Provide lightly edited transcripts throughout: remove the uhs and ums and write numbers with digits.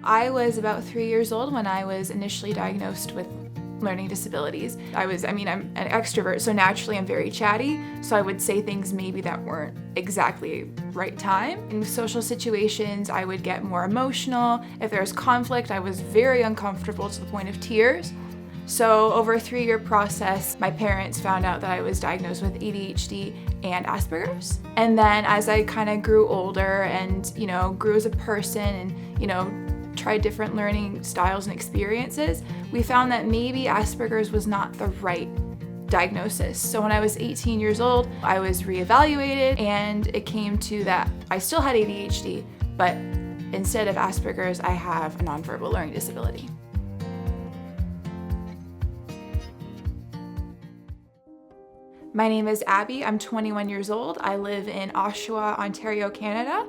I was about 3 years old when I was initially diagnosed with learning disabilities. I'm an extrovert, so naturally I'm very chatty, so I would say things maybe that weren't exactly right time. In social situations, I would get more emotional. If there was conflict, I was very uncomfortable to the point of tears. So over a 3-year process, my parents found out that I was diagnosed with ADHD and Asperger's. And then as I kind of grew older and, grew as a person and, tried different learning styles and experiences, we found that maybe Asperger's was not the right diagnosis. So when I was 18 years old, I was reevaluated and it came to that I still had ADHD, but instead of Asperger's, I have a nonverbal learning disability. My name is Abby. I'm 21 years old. I live in Oshawa, Ontario, Canada,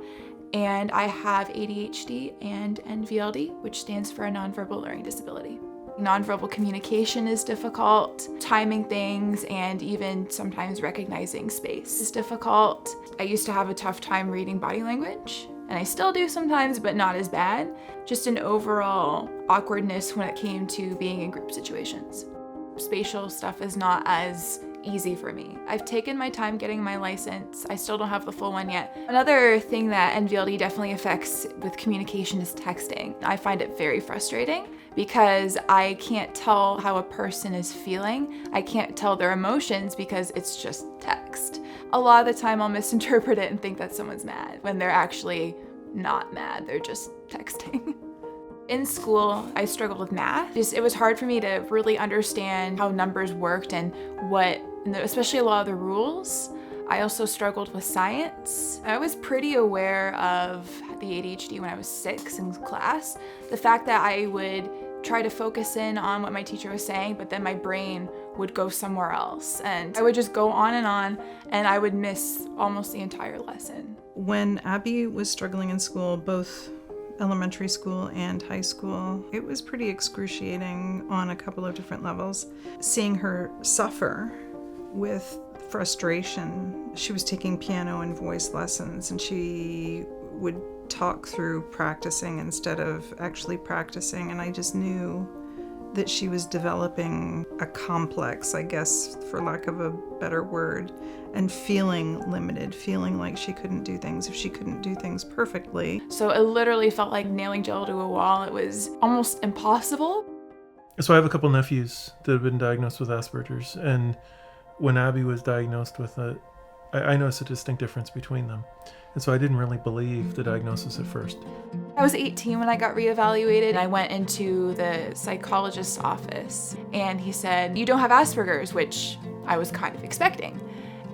and I have ADHD and NVLD, which stands for a nonverbal learning disability. Nonverbal communication is difficult, timing things, and even sometimes recognizing space is difficult. I used to have a tough time reading body language, and I still do sometimes, but not as bad. Just an overall awkwardness when it came to being in group situations. Spatial stuff is not as easy for me. I've taken my time getting my license. I still don't have the full one yet. Another thing that NVLD definitely affects with communication is texting. I find it very frustrating because I can't tell how a person is feeling. I can't tell their emotions because it's just text. A lot of the time I'll misinterpret it and think that someone's mad when they're actually not mad, they're just texting. In school, I struggled with math. It was hard for me to really understand how numbers worked and especially a lot of the rules. I also struggled with science. I was pretty aware of the ADHD when I was 6 in class. The fact that I would try to focus in on what my teacher was saying, but then my brain would go somewhere else. And I would just go on, and I would miss almost the entire lesson. When Abby was struggling in school, both elementary school and high school, it was pretty excruciating on a couple of different levels. Seeing her suffer with frustration. She was taking piano and voice lessons, and she would talk through practicing instead of actually practicing, and I just knew that she was developing a complex, I guess, for lack of a better word, and feeling limited, feeling like she couldn't do things if she couldn't do things perfectly. So it literally felt like nailing gel to a wall. It was almost impossible. So I have a couple nephews that have been diagnosed with Asperger's, and when Abby was diagnosed with it, I noticed a distinct difference between them. And so I didn't really believe the diagnosis at first. I was 18 when I got reevaluated. I went into the psychologist's office and he said, "You don't have Asperger's," which I was kind of expecting.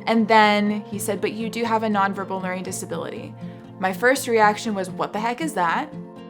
And then he said, "But you do have a nonverbal learning disability." My first reaction was, what the heck is that?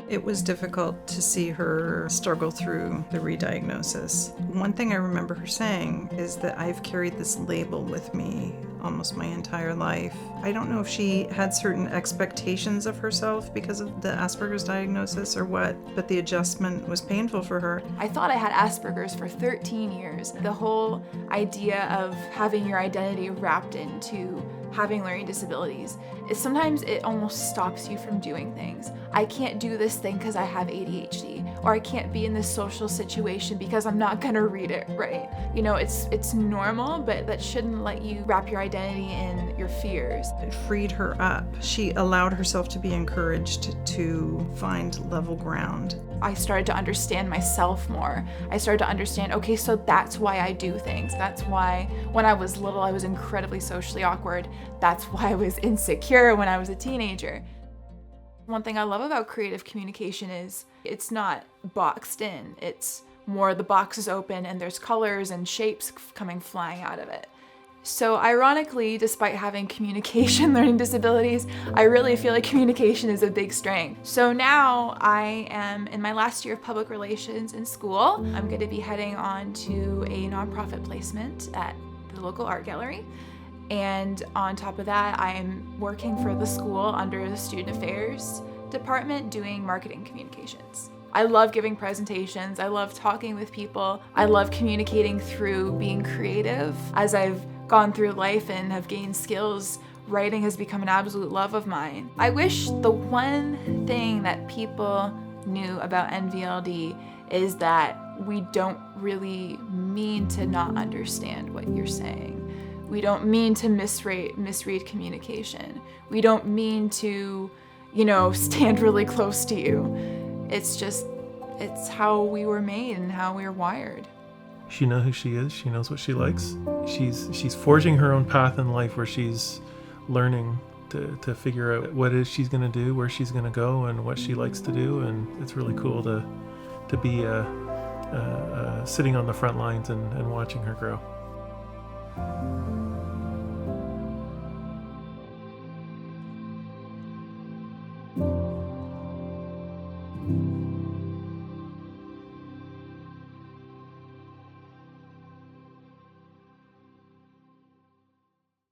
It was difficult to see her struggle through the rediagnosis. One thing I remember her saying is that I've carried this label with me almost my entire life. I don't know if she had certain expectations of herself because of the Asperger's diagnosis or what, but the adjustment was painful for her. I thought I had Asperger's for 13 years. The whole idea of having your identity wrapped into having learning disabilities is sometimes it almost stops you from doing things. I can't do this thing because I have ADHD, or I can't be in this social situation because I'm not gonna read it right. It's normal, but that shouldn't let you wrap your identity in your fears. It freed her up. She allowed herself to be encouraged to find level ground. I started to understand myself more. I started to understand, okay, so that's why I do things. That's why when I was little, I was incredibly socially awkward. That's why I was insecure when I was a teenager. One thing I love about creative communication is it's not boxed in. It's more the box is open and there's colors and shapes coming flying out of it. So ironically, despite having communication learning disabilities, I really feel like communication is a big strength. So now I am in my last year of public relations in school. I'm going to be heading on to a nonprofit placement at the local art gallery. And on top of that, I am working for the school under the student affairs department doing marketing communications. I love giving presentations. I love talking with people. I love communicating through being creative. As I've gone through life and have gained skills, writing has become an absolute love of mine. I wish the one thing that people knew about NVLD is that we don't really mean to not understand what you're saying. We don't mean to misread communication. We don't mean to, stand really close to you. It's how we were made and how we were wired. She knows who she is. She knows what she likes. She's forging her own path in life where she's learning to figure out what it is she's going to do, where she's going to go, and what she likes to do. And it's really cool to be sitting on the front lines and watching her grow.